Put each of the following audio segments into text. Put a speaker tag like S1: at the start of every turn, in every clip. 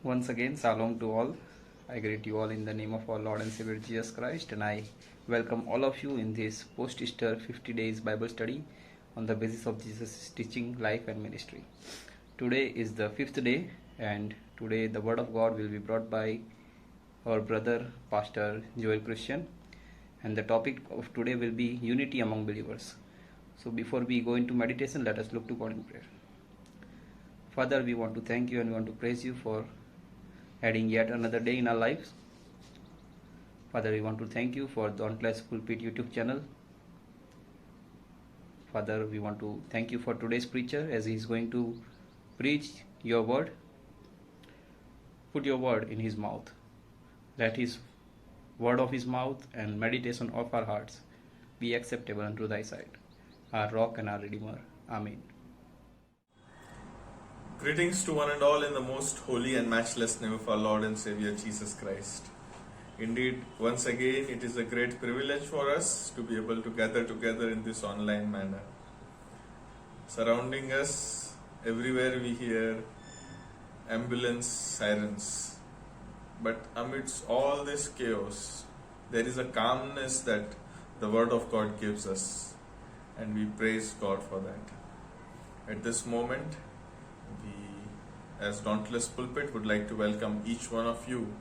S1: Once again, Shalom to all. I greet you all in the name of our Lord and Savior Jesus Christ, and I welcome all of you in this post-Easter 50 days Bible study on the basis of Jesus' teaching, life, and ministry. Today is the 5th day, and today the Word of God will be brought by our brother, Pastor Joel Christian, and the topic of today will be unity among believers. So, before we go into meditation, let us look to God in prayer. Father, we want to thank you and we want to praise you for adding yet another day in our lives. Father, we want to thank you for Dauntless Pulpit YouTube channel. Father, we want to thank you for today's preacher as he is going to preach your word. Put your word in his mouth. Let his word of his mouth and meditation of our hearts be acceptable unto thy sight, our rock and our redeemer. Amen.
S2: Greetings to one and all in the most holy and matchless name of our Lord and Savior Jesus Christ. Indeed, once again, it is a great privilege for us to be able to gather together in this online manner. Surrounding us, everywhere we hear ambulance sirens. But amidst all this chaos, there is a calmness that the Word of God gives us, and we praise God for that. At this moment, we, as Dauntless Pulpit, would like to welcome each one of you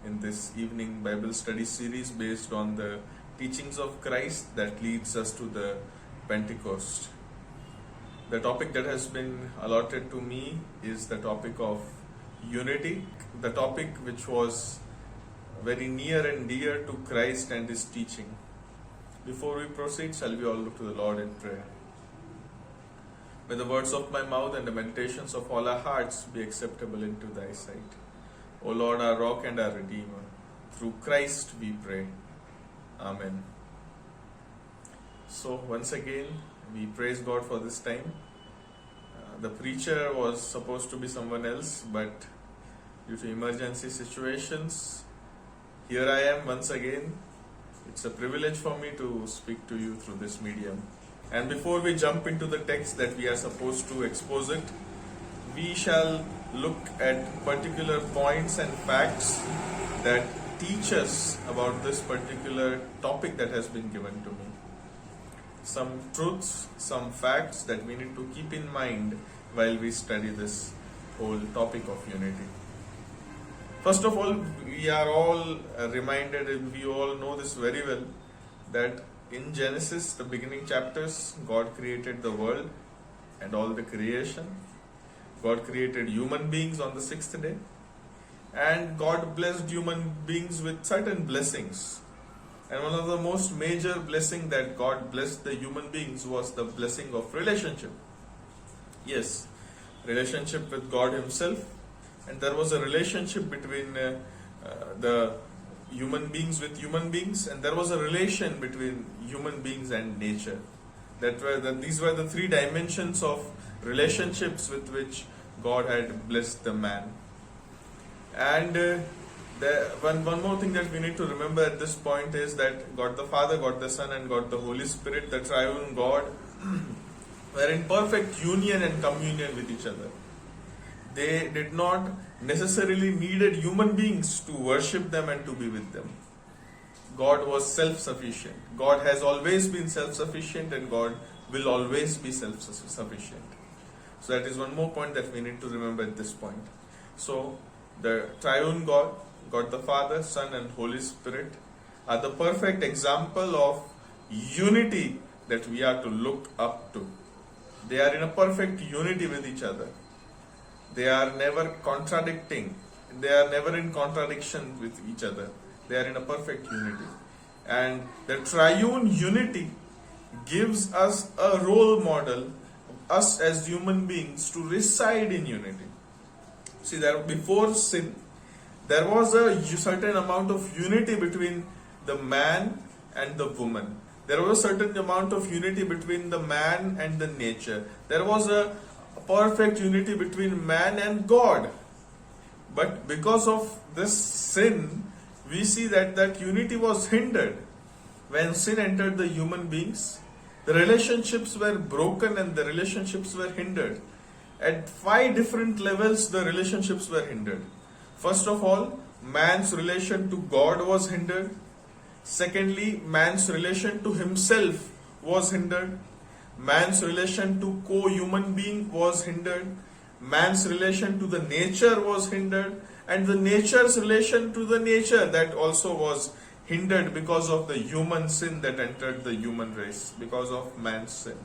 S2: in this evening Bible study series based on the teachings of Christ that leads us to the Pentecost. The topic that has been allotted to me is the topic of unity, the topic which was very near and dear to Christ and His teaching. Before we proceed, shall we all look to the Lord in prayer? May the words of my mouth and the meditations of all our hearts be acceptable into thy sight. O Lord, our rock and our redeemer, through Christ we pray. Amen. So once again, we praise God for this time. The preacher was supposed to be someone else, but due to emergency situations, here I am once again. It's a privilege for me to speak to you through this medium. And before we jump into the text that we are supposed to expose it, we shall look at particular points and facts that teach us about this particular topic that has been given to me. Some truths, some facts that we need to keep in mind while we study this whole topic of unity. First of all, we are all reminded, and we all know this very well, that in Genesis, the beginning chapters, God created the world and all the creation. God created human beings on the 6th day, and God blessed human beings with certain blessings. And one of the most major blessing that God blessed the human beings was the blessing of relationship. Yes, relationship with God Himself, and there was a relationship between the human beings with human beings, and there was a relation between human beings and nature. These were the three dimensions of relationships with which God had blessed the man. And one more thing that we need to remember at this point is that God the Father, God the Son, and God the Holy Spirit, the triune God, were in perfect union and communion with each other. They did not necessarily needed human beings to worship them and to be with them. God was self-sufficient. God has always been self-sufficient, and God will always be self-sufficient. So that is one more point that we need to remember at this point. So the triune God, God the Father, Son, and Holy Spirit are the perfect example of unity that we are to look up to. They are in a perfect unity with each other. They are never contradicting. They are never in contradiction with each other. They are in a perfect unity. And the triune unity gives us a role model, us as human beings, to reside in unity. See, before sin, there was a certain amount of unity between the man and the woman. There was a certain amount of unity between the man and the nature. There was a perfect unity between man and God. But because of this sin, we see that unity was hindered. When sin entered the human beings, the relationships were broken and the relationships were hindered. At 5 different levels, the relationships were hindered. First of all, man's relation to God was hindered. Secondly, man's relation to himself was hindered. Man's relation to co-human being was hindered. Man's relation to the nature was hindered. And the nature's relation to the nature, that also was hindered because of the human sin that entered the human race, because of man's sin.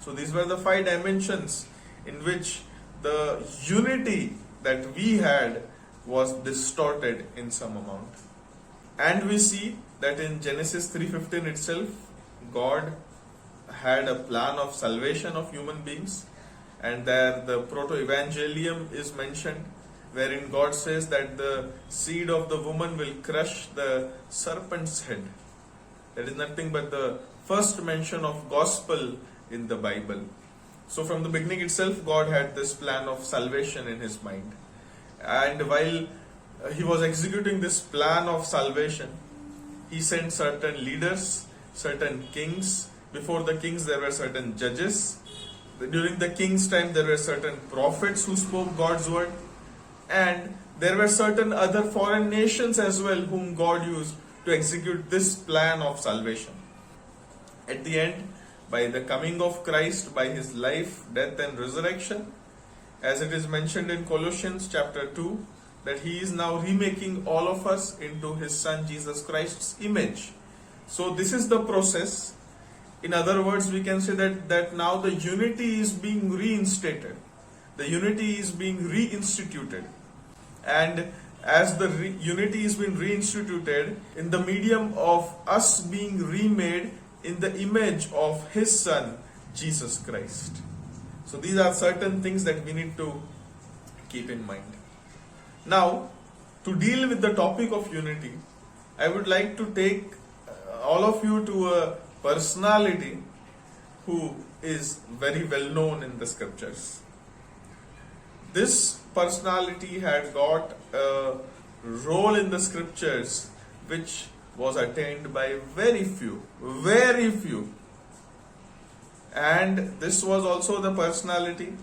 S2: So these were the 5 dimensions in which the unity that we had was distorted in some amount. And we see that in Genesis 3:15 itself, God had a plan of salvation of human beings, and there the proto-evangelium is mentioned, wherein God says that the seed of the woman will crush the serpent's head. That is nothing but the first mention of gospel in the Bible. So from the beginning itself, God had this plan of salvation in his mind. And while he was executing this plan of salvation, he sent certain leaders, certain kings. Before the kings, there were certain judges. During the king's time, there were certain prophets who spoke God's word. And there were certain other foreign nations as well whom God used to execute this plan of salvation. At the end, by the coming of Christ, by his life, death and resurrection, as it is mentioned in Colossians chapter 2, that he is now remaking all of us into his son Jesus Christ's image. So this is the process. In other words, we can say that now the unity is being reinstated. The unity is being reinstituted. And as the unity is being reinstituted in the medium of us being remade in the image of his son, Jesus Christ. So these are certain things that we need to keep in mind. Now, to deal with the topic of unity, I would like to take all of you to a personality who is very well known in the scriptures. This personality had got a role in the scriptures which was attained by very few. And this was also the personality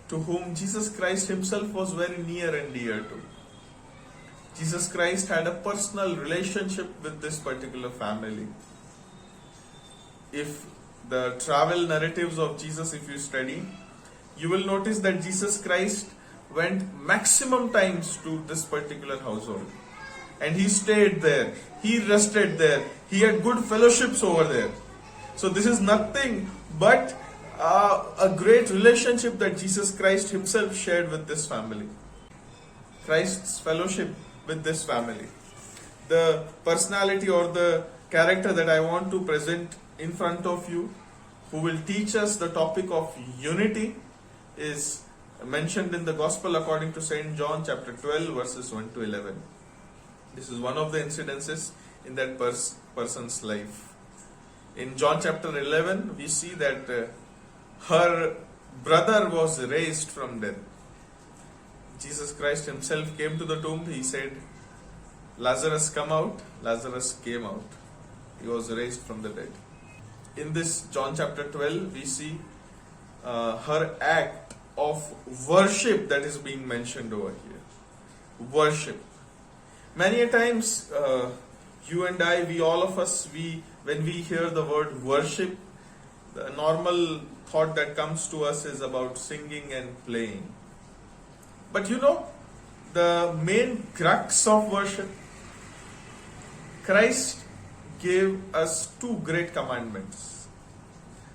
S2: to whom Jesus Christ himself was very near and dear to. Jesus Christ had a personal relationship with this particular family. If the travel narratives of Jesus, if you study, you will notice that Jesus Christ went maximum times to this particular household. And he stayed there. He rested there. He had good fellowships over there. So this is nothing but a great relationship that Jesus Christ himself shared with this family. Christ's fellowship with this family. The personality or the character that I want to present in front of you, who will teach us the topic of unity, is mentioned in the Gospel according to St. John chapter 12 verses 1 to 11. This is one of the incidences in that person's life. In John chapter 11, we see that her brother was raised from death. Jesus Christ himself came to the tomb. He said, Lazarus, come out. Lazarus came out. He was raised from the dead. In this John chapter 12, we see her act of worship that is being mentioned over here. Worship. Many a times, you and I, all of us, when we hear the word worship, the normal thought that comes to us is about singing and playing. But you know, the main crux of worship, Christ gave us 2 great commandments.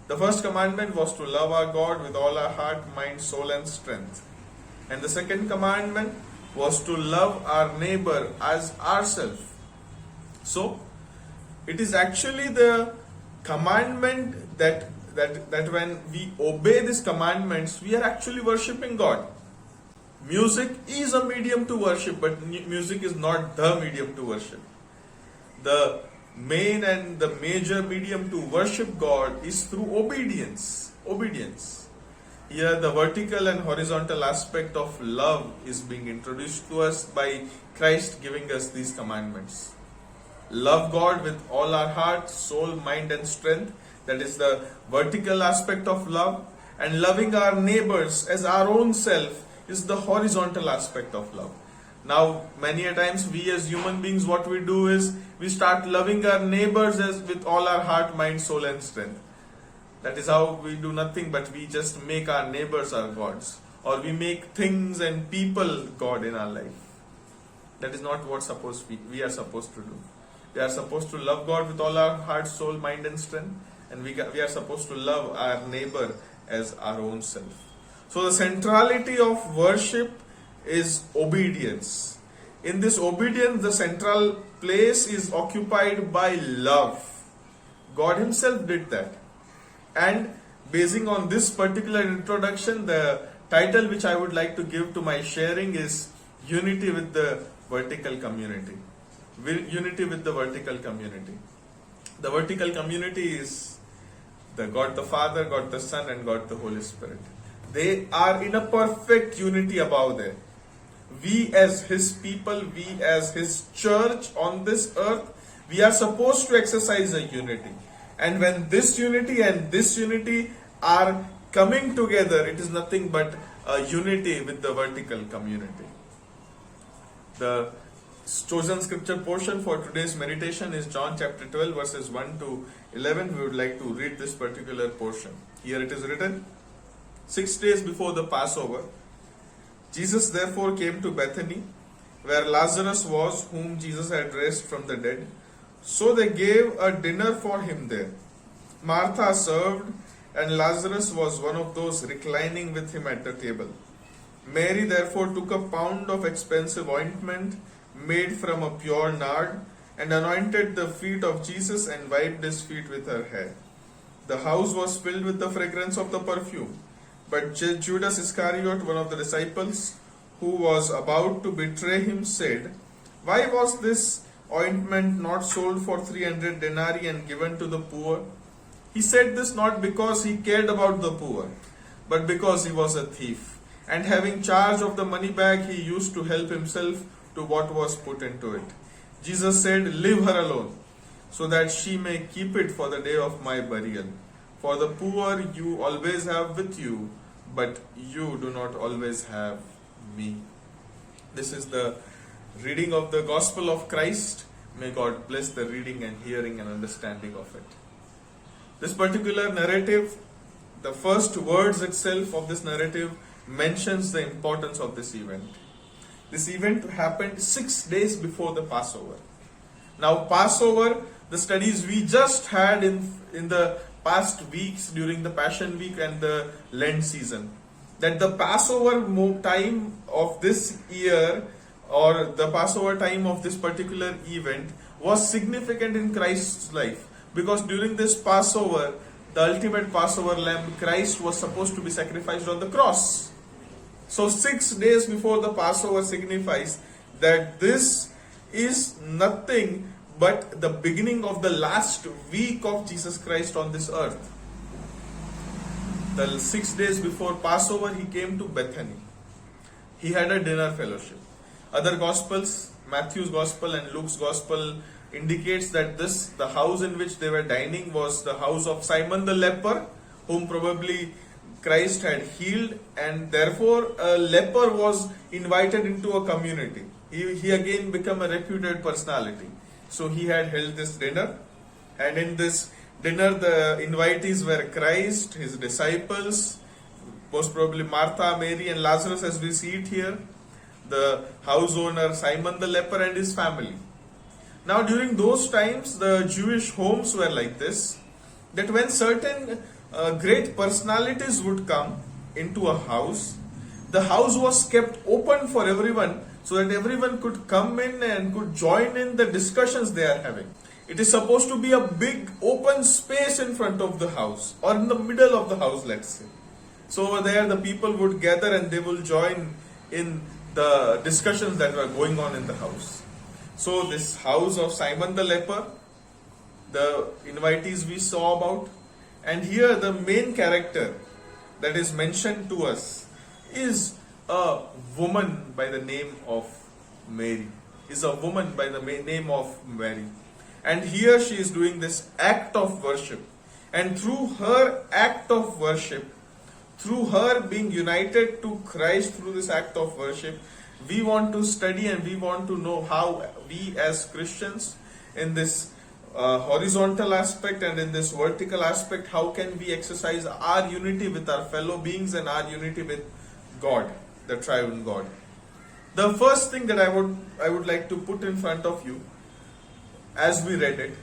S2: The first commandment was to love our God with all our heart, mind, soul and strength. And the second commandment was to love our neighbor as ourselves. So, it is actually the commandment that when we obey these commandments, we are actually worshipping God. Music is a medium to worship, but music is not the medium to worship. The main and the major medium to worship God is through obedience. Here the vertical and horizontal aspect of love is being introduced to us by Christ giving us these commandments. Love God with all our heart, soul, mind and strength. That is the vertical aspect of love. And loving our neighbors as our own self is the horizontal aspect of love. Now, many a times we as human beings, what we do is we start loving our neighbors as with all our heart, mind, soul and strength. That is how we do nothing but we just make our neighbors our gods. Or we make things and people God in our life. That is not what we are supposed to do. We are supposed to love God with all our heart, soul, mind and strength. And we are supposed to love our neighbor as our own self. So the centrality of worship is obedience. In this obedience, the central place is occupied by love. God Himself did that. And basing on this particular introduction, the title which I would like to give to my sharing is Unity with the Vertical Community. Unity with the vertical community. The vertical community is the God the Father, God the Son and God the Holy Spirit. They are in a perfect unity above there. We as His people, we as His church on this earth, we are supposed to exercise a unity. And when this unity and this unity are coming together, it is nothing but a unity with the vertical community. The chosen scripture portion for today's meditation is John chapter 12 verses 1 to 11. We would like to read this particular portion. Here it is written, 6 days before the Passover, Jesus therefore came to Bethany, where Lazarus was, whom Jesus had raised from the dead. So they gave a dinner for him there. Martha served, and Lazarus was one of those reclining with him at the table. Mary therefore took a pound of expensive ointment made from a pure nard, and anointed the feet of Jesus and wiped his feet with her hair. The house was filled with the fragrance of the perfume. But Judas Iscariot, one of the disciples, who was about to betray him, said, "Why was this ointment not sold for 300 denarii and given to the poor?" He said this not because he cared about the poor, but because he was a thief, and having charge of the money bag, he used to help himself to what was put into it. Jesus said, "Leave her alone, so that she may keep it for the day of my burial. For the poor you always have with you, but you do not always have me." This is the reading of the Gospel of Christ. May God bless the reading and hearing and understanding of it. This particular narrative, the first words itself of this narrative mentions the importance of this event. This event happened 6 days before the Passover. Now Passover, the studies we just had in the past weeks during the Passion Week and the Lent season, that the Passover time of this year or the Passover time of this particular event was significant in Christ's life, because during this Passover, the ultimate Passover lamb, Christ, was supposed to be sacrificed on the cross. So 6 days before the Passover signifies that this is nothing but the beginning of the last week of Jesus Christ on this earth. The 6 days before Passover, he came to Bethany. He had a dinner fellowship. Other Gospels, Matthew's Gospel and Luke's Gospel, indicates that the house in which they were dining was the house of Simon the leper, whom probably Christ had healed, and therefore a leper was invited into a community. He again became a reputed personality. So he had held this dinner, and in this dinner the invitees were Christ, his disciples, most probably Martha, Mary and Lazarus as we see it here, the house owner Simon the leper and his family. Now during those times the Jewish homes were like this, that when certain great personalities would come into a house, the house was kept open for everyone, so that everyone could come in and could join in the discussions they are having. It is supposed to be a big open space in front of the house, or in the middle of the house, let's say. So over there the people would gather and they will join in the discussions that were going on in the house. So this house of Simon the leper, the invitees we saw about, and here the main character that is mentioned to us is a woman by the name of Mary. Is a woman by the name of Mary. And here she is doing this act of worship. And through her act of worship, through her being united to Christ through this act of worship, we want to study and we want to know how we as Christians in this horizontal aspect and in this vertical aspect, how can we exercise our unity with our fellow beings and our unity with God, the triune God. The first thing that I would like to put in front of you as we read it,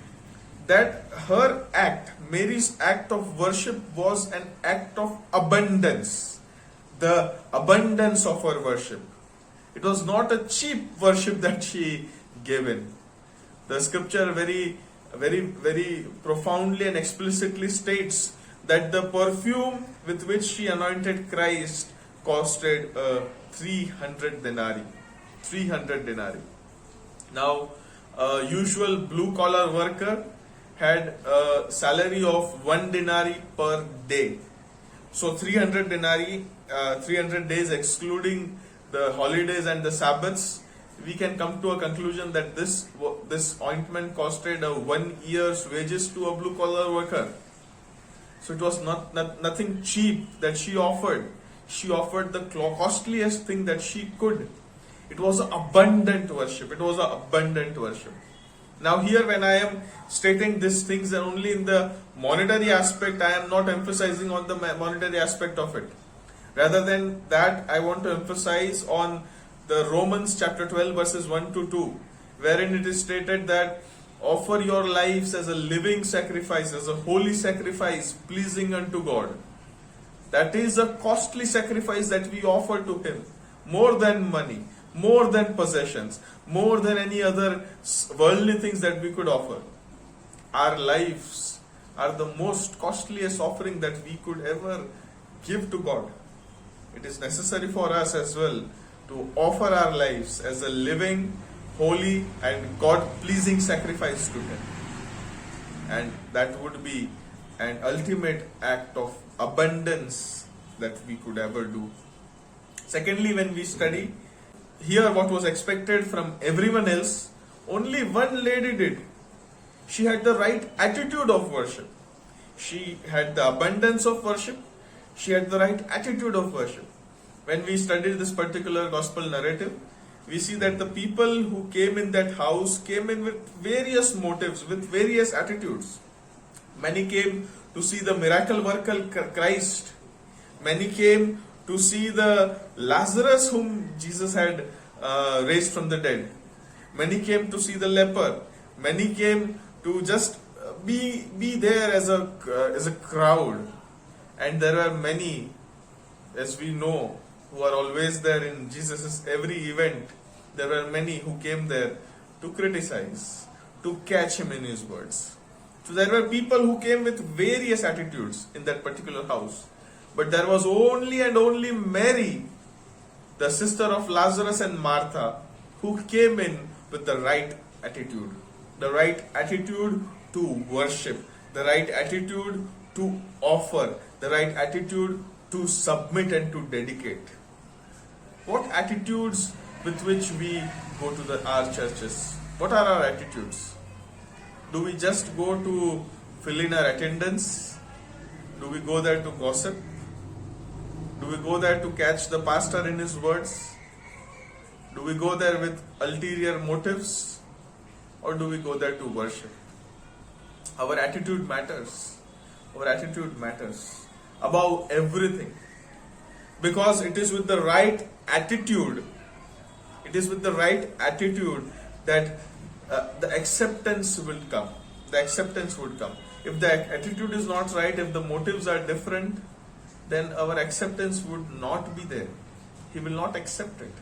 S2: that her act, Mary's act of worship, was an act of abundance. The abundance of her worship. It was not a cheap worship that she gave in. The scripture very profoundly and explicitly states that the perfume with which she anointed Christ costed 300 denarii. 300 denarii. Now, a usual blue collar worker had a salary of 1 denarii per day. So 300 denarii, 300 days excluding the holidays and the Sabbaths, we can come to a conclusion that this ointment costed 1 year's wages to a blue collar worker. So it was nothing cheap that she offered. She offered the costliest thing that she could. It was abundant worship. It was abundant worship. Now here when I am stating these things only in the monetary aspect, I am not emphasizing on the monetary aspect of it. Rather than that, I want to emphasize on the Romans chapter 12 verses 1 to 2, wherein it is stated that offer your lives as a living sacrifice, as a holy sacrifice, pleasing unto God. That is a costly sacrifice that we offer to Him, more than money, more than possessions, more than any other worldly things that we could offer. Our lives are the most costliest offering that we could ever give to God. It is necessary for us as well to offer our lives as a living, holy and God-pleasing sacrifice to Him. And that would be an ultimate act of abundance that we could ever do. Secondly, when we study here what was expected from everyone else, only one lady did. She had the right attitude of worship. She had the abundance of worship. She had the right attitude of worship. When we studied this particular gospel narrative, we see that the people who came in that house came in with various motives, with various attitudes. Many came to see the miracle worker Christ. Many came to see the Lazarus whom Jesus had raised from the dead. Many came to see the leper. Many came to just be there as a crowd. And there are many, as we know, who are always there in Jesus' every event. There were many who came there to criticize, to catch Him in His words. So there were people who came with various attitudes in that particular house. But there was only and only Mary, the sister of Lazarus and Martha, who came in with the right attitude. The right attitude to worship. The right attitude to offer. The right attitude to submit and to dedicate. What attitudes with which we go to our churches? What are our attitudes? Do we just go to fill in our attendance? Do we go there to gossip? Do we go there to catch the pastor in his words? Do we go there with ulterior motives? Or do we go there to worship? Our attitude matters. Our attitude matters above everything. Because it is with the right attitude, that the acceptance will come. The acceptance would come. If the attitude is not right, if the motives are different, then our acceptance would not be there. He will not accept it.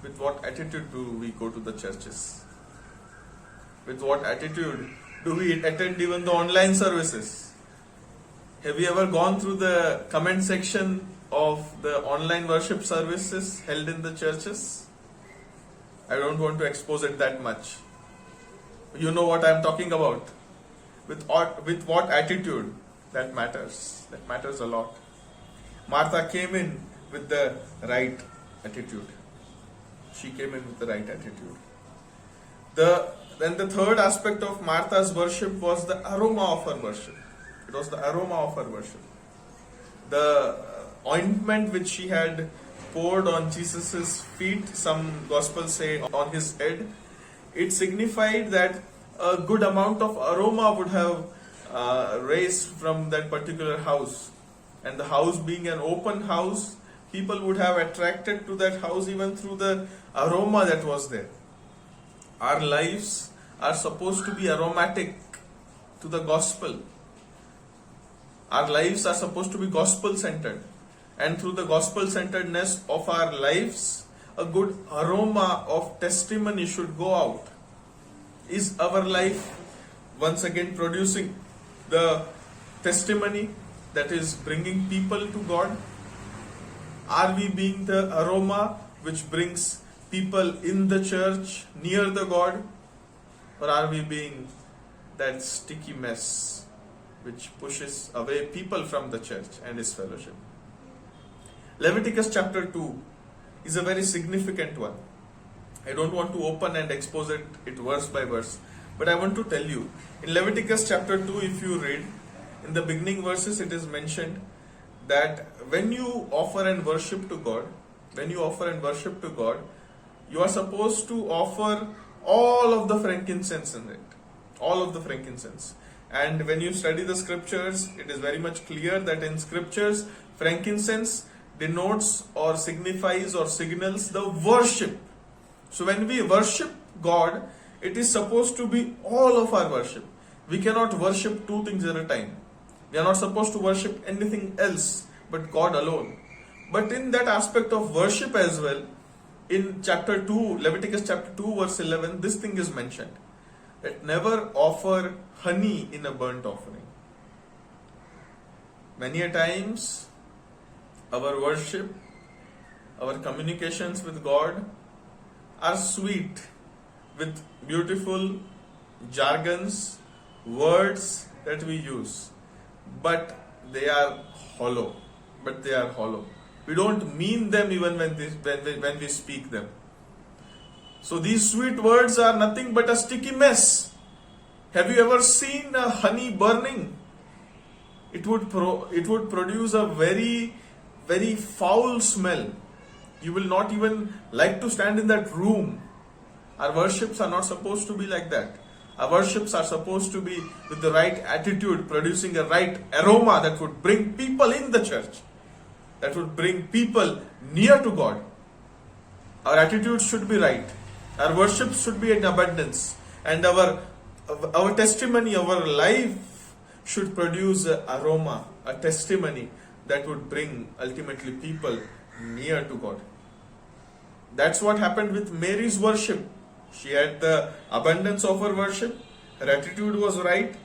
S2: With what attitude do we go to the churches? With what attitude do we attend even the online services? Have you ever gone through the comment section of the online worship services held in the churches? I don't want to expose it that much. You know what I am talking about. With what attitude? That matters. That matters a lot. Martha came in with the right attitude. She came in with the right attitude. Then the third aspect of Martha's worship was the aroma of her worship. It was the aroma of her worship. the ointment which she had poured on Jesus' feet, some gospels say on his head, it signified that a good amount of aroma would have raised from that particular house. And the house being an open house, people would have attracted to that house even through the aroma that was there. Our lives are supposed to be aromatic to the gospel. Our lives are supposed to be gospel centered. And through the gospel centeredness of our lives, a good aroma of testimony should go out. Is our life once again producing the testimony that is bringing people to God? Are we being the aroma which brings people in the church near the God? Or are we being that sticky mess which pushes away people from the church and His fellowship? Leviticus chapter 2 is a very significant one. I don't want to open and expose it verse by verse, but I want to tell you, in Leviticus chapter 2, if you read, in the beginning verses it is mentioned that when you offer and worship to God, you are supposed to offer all of the frankincense in it. All of the frankincense. And when you study the scriptures, it is very much clear that in scriptures, frankincense denotes or signifies or signals the worship. So when we worship God, it is supposed to be all of our worship. We cannot worship two things at a time. We are not supposed to worship anything else but God alone. But in that aspect of worship as well, in chapter 2, Leviticus chapter 2 verse 11, this thing is mentioned. That never offer honey in a burnt offering. Many a times, our worship, our communications with God are sweet with beautiful jargons, words that we use, but they are hollow. We don't mean them even when we speak them. So these sweet words are nothing but a sticky mess. Have you ever seen a honey burning? It would produce a very, very foul smell. You will not even like to stand in that room. Our worships are not supposed to be like that. Our worships are supposed to be with the right attitude, producing a right aroma that would bring people in the church, that would bring people near to God. Our attitude should be right. Our worship should be in abundance. And our testimony, our life should produce an aroma, a testimony that would bring ultimately people near to God. That's what happened with Mary's worship. She had the abundance of her worship. Her attitude was right.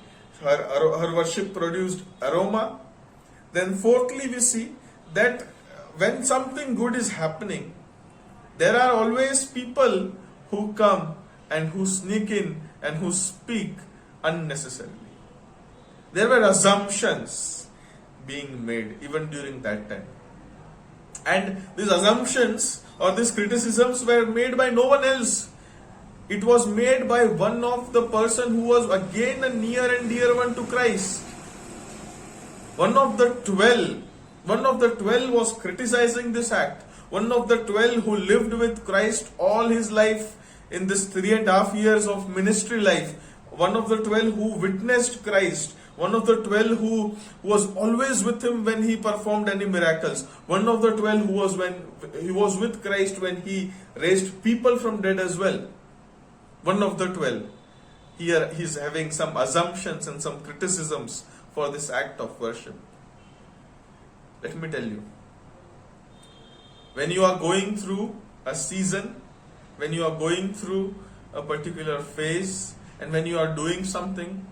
S2: Her worship produced aroma. Then fourthly, we see that when something good is happening, there are always people who come and who sneak in and who speak unnecessarily. There were assumptions being made even during that time. And these assumptions or these criticisms were made by no one else. It was made by one of the person who was again a near and dear one to Christ. One of the 12 was criticizing this act. One of the 12 who lived with Christ all his life in this 3.5 years of ministry life. One of the 12 who witnessed Christ. One of the 12 who was always with him when he performed any miracles. One of the 12 who was with Christ when he raised people from dead as well. One of the 12. Here he is having some assumptions and some criticisms for this act of worship. Let me tell you. When you are going through a season, when you are going through a particular phase, and when you are doing something,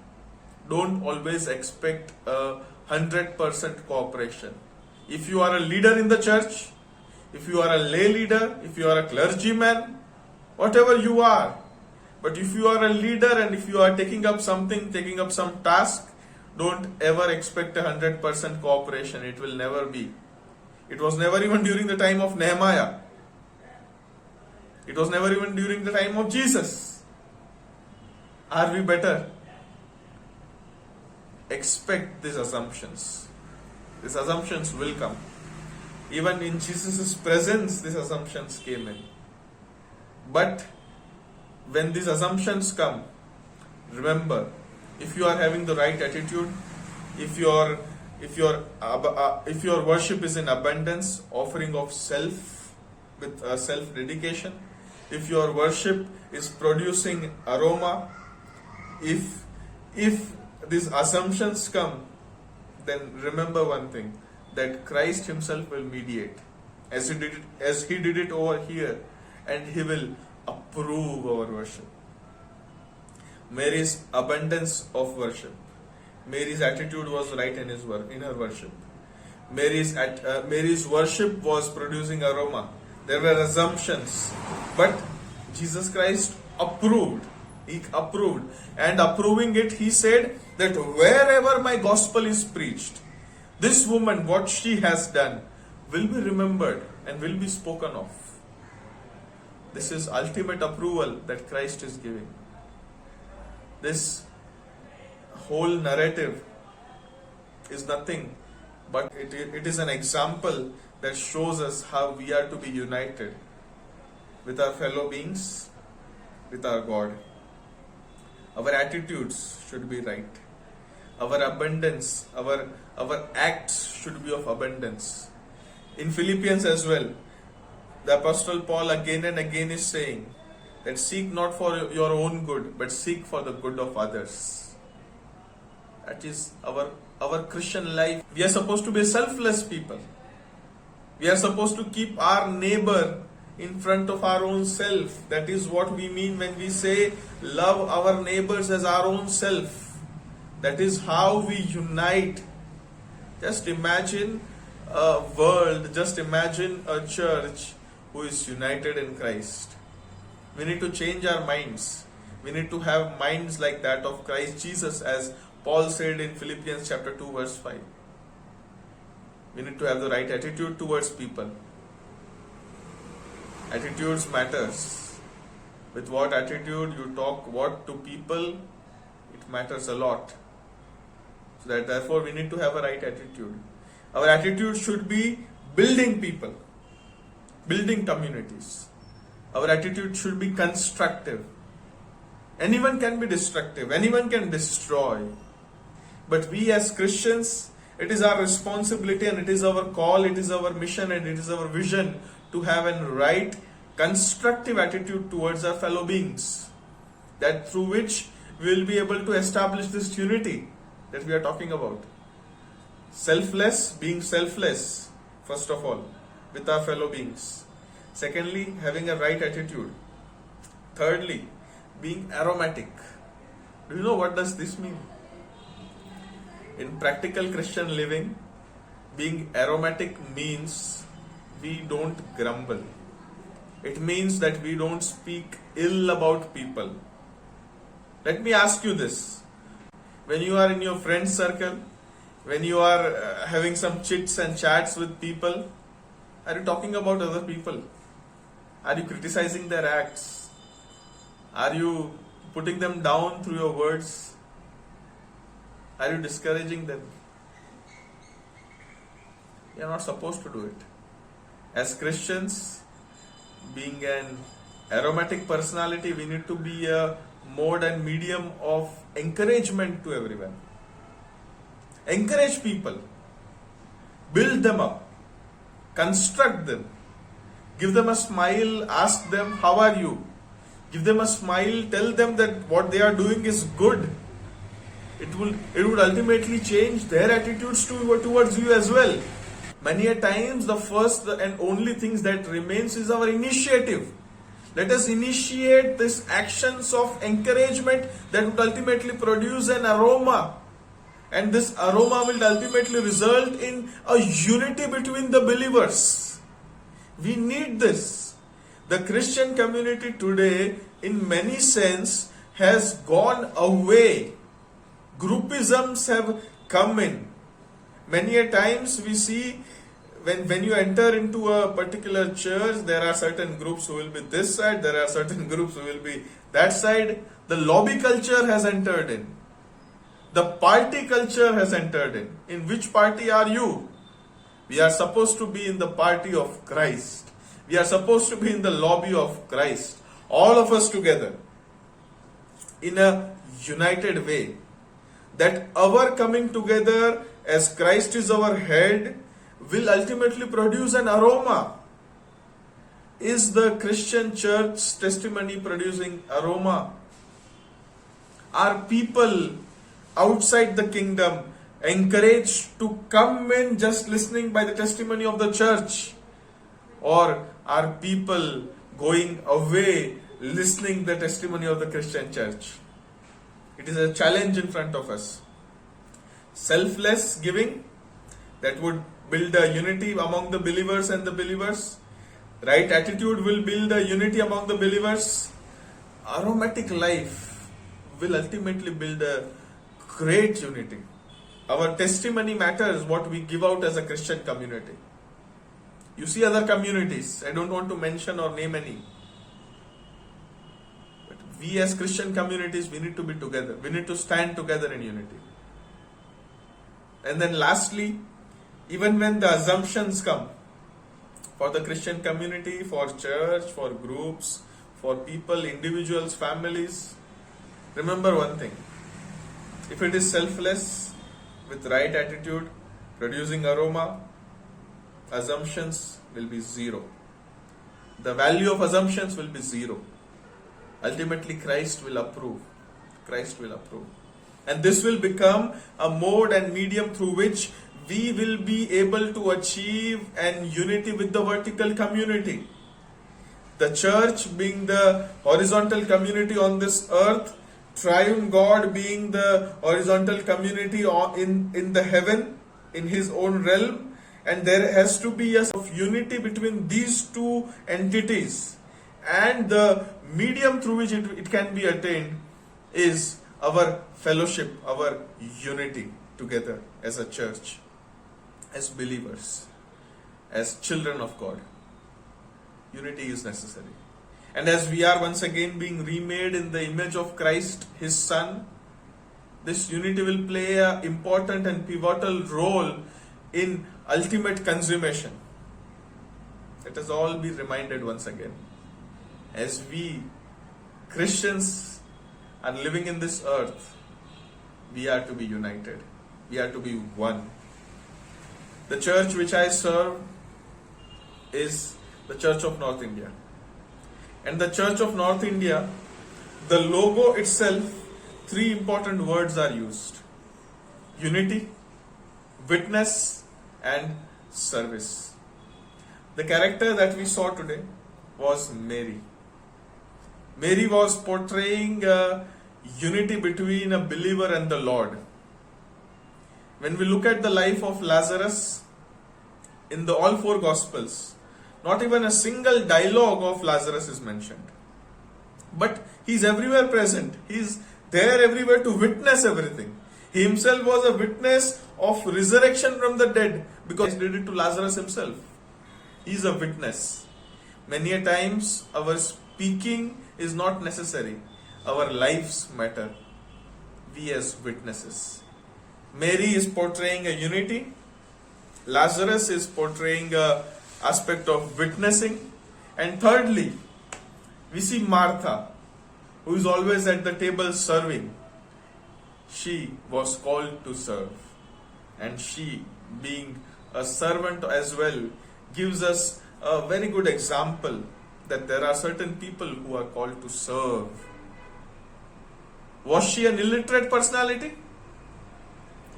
S2: don't always expect 100% cooperation. If you are a leader in the church, if you are a lay leader, if you are a clergyman, whatever you are, but if you are a leader and if you are taking up some task, don't ever expect 100% cooperation. It will never be. It was never even during the time of Nehemiah. It was never even during the time of Jesus. Are we better? Expect these assumptions. These assumptions will come. Even in Jesus' presence, these assumptions came in. But when these assumptions come, remember, if you are having the right attitude, if your worship is in abundance, offering of self with self dedication, if your worship is producing aroma, if these assumptions come, then remember one thing, that Christ himself will mediate, as he did it over here, and he will approve our worship. Mary's abundance of worship, Mary's attitude was right in her worship. Mary's worship was producing aroma. There were assumptions, but Jesus Christ approved. He approved, and approving it, he said that wherever my gospel is preached, this woman, what she has done, will be remembered and will be spoken of. This is ultimate approval that Christ is giving. This whole narrative is nothing but it is an example that shows us how we are to be united with our fellow beings, with our God. Our attitudes should be right. Our abundance, our acts should be of abundance. In Philippians as well, the Apostle Paul again and again is saying that seek not for your own good, but seek for the good of others. That is our Christian life. We are supposed to be selfless people. We are supposed to keep our neighbor in front of our own self. That is what we mean when we say love our neighbors as our own self. That is how we unite. Just imagine a world, just imagine a church who is united in Christ. We need to change our minds. We need to have minds like that of Christ Jesus, as Paul said in Philippians chapter 2 verse 5. We need to have the right attitude towards people. Attitudes matters. With what attitude you talk what to people, it matters a lot. So that therefore we need to have a right attitude. Our attitude should be building people, building communities. Our attitude should be constructive. Anyone can be destructive, anyone can destroy. But we as Christians, it is our responsibility and it is our call, it is our mission and it is our vision to have a right, constructive attitude towards our fellow beings. That through which we will be able to establish this unity that we are talking about. Selfless, being selfless, first of all, with our fellow beings. Secondly, having a right attitude. Thirdly, being aromatic. Do you know what does this mean? In practical Christian living, being aromatic means we don't grumble. It means that we don't speak ill about people. Let me ask you this. When you are in your friend circle, when you are having some chits and chats with people, are you talking about other people? Are you criticizing their acts? Are you putting them down through your words? Are you discouraging them? You are not supposed to do it. As Christians, being an aromatic personality, we need to be a mode and medium of encouragement to everyone. Encourage people. Build them up. Construct them. Give them a smile. Ask them, how are you? Give them a smile. Tell them that what they are doing is good. It would ultimately change their attitudes towards you as well. Many a times the first and only things that remains is our initiative. Let us initiate these actions of encouragement that would ultimately produce an aroma. And this aroma will ultimately result in a unity between the believers. We need this. The Christian community today, in many sense, has gone away. Groupisms have come in. Many a times we see when you enter into a particular church, there are certain groups who will be this side, there are certain groups who will be that side. The lobby culture has entered in. The party culture has entered in. In which party are you? We are supposed to be in the party of Christ. We are supposed to be in the lobby of Christ. All of us together in a united way. That our coming together as Christ is our head will ultimately produce an aroma. Is the Christian church testimony producing aroma? Are people outside the kingdom encouraged to come in just listening by the testimony of the church? Or are people going away listening the testimony of the Christian church? It is a challenge in front of us. Selfless giving that would build a unity among the believers and the believers. Right attitude will build a unity among the believers. Aromatic life will ultimately build a great unity. Our testimony matters, what we give out as a Christian community. You see other communities, I don't want to mention or name any. But we as Christian communities, we need to be together. We need to stand together in unity. And then lastly, even when the assumptions come, for the Christian community, for church, for groups, for people, individuals, families, remember one thing. If it is selfless, with right attitude, producing aroma, assumptions will be zero. The value of assumptions will be zero. Ultimately, Christ will approve. Christ will approve. And this will become a mode and medium through which we will be able to achieve an unity with the vertical community. The church being the horizontal community on this earth, triune God being the horizontal community in the heaven, in His own realm, and there has to be a sort of unity between these two entities. And the medium through which it can be attained is our fellowship, our unity together as a church, as believers, as children of God. Unity is necessary. And as we are once again being remade in the image of Christ, His Son, this unity will play an important and pivotal role in ultimate consummation. Let us all be reminded once again. As we Christians are living in this earth, we are to be united. We are to be one. The church which I serve is the Church of North India. And the Church of North India, the logo itself, three important words are used: unity, witness, and service. The character that we saw today was Mary. Mary was portraying a unity between a believer and the Lord. When we look at the life of Lazarus in the all four Gospels, not even a single dialogue of Lazarus is mentioned. But he's everywhere present. He's there everywhere to witness everything. He himself was a witness of resurrection from the dead because he did it to Lazarus himself. He's a witness. Many a times our speaking is not necessary. Our lives matter. We as witnesses. Mary is portraying a unity. Lazarus is portraying a aspect of witnessing. And thirdly, we see Martha, who is always at the table serving. She was called to serve. And she, being a servant as well, gives us a very good example that there are certain people who are called to serve. Was she an illiterate personality?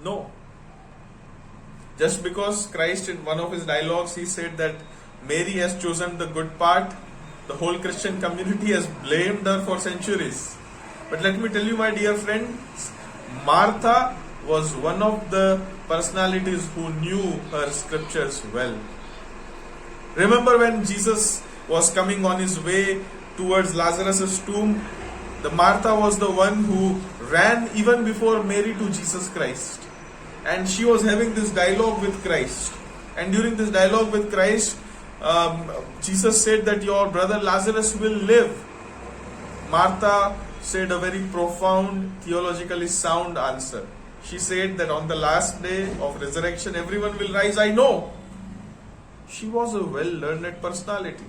S2: No. Just because Christ in one of his dialogues he said that Mary has chosen the good part, the whole Christian community has blamed her for centuries. But let me tell you, my dear friends, Martha was one of the personalities who knew her scriptures well. Remember when Jesus was coming on his way towards Lazarus' tomb, the Martha was the one who ran even before Mary to Jesus Christ. And she was having this dialogue with Christ. And during this dialogue with Christ, Jesus said that your brother Lazarus will live. Martha said a very profound, theologically sound answer. She said that on the last day of resurrection, everyone will rise. I know. She was a well-learned personality.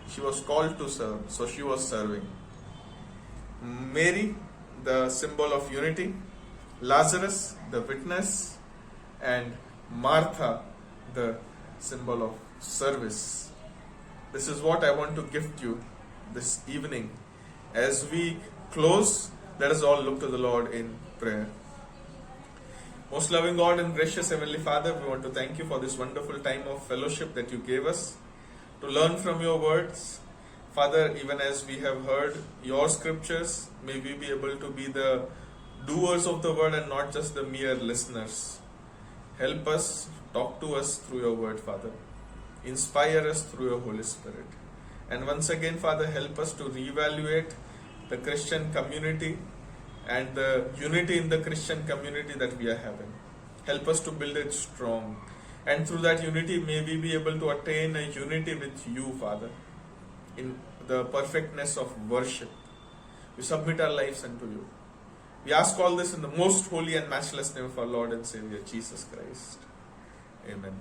S2: She was called to serve, so she was serving. Mary, the symbol of unity, Lazarus, the witness, and Martha, the symbol of service. This is what I want to gift you this evening. As we close, let us all look to the Lord in prayer. Most loving God and gracious Heavenly Father, we want to thank you for this wonderful time of fellowship that you gave us to learn from your words. Father, even as we have heard your scriptures, may we be able to be the doers of the word and not just the mere listeners. Help us, talk to us through your word, Father. Inspire us through your Holy Spirit. And once again, Father, help us to reevaluate the Christian community and the unity in the Christian community that we are having. Help us to build it strong. And through that unity, may we be able to attain a unity with you, Father, in the perfectness of worship. We submit our lives unto you. We ask all this in the most holy and matchless name of our Lord and Savior, Jesus Christ. Amen.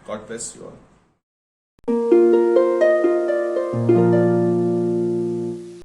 S2: God bless you all.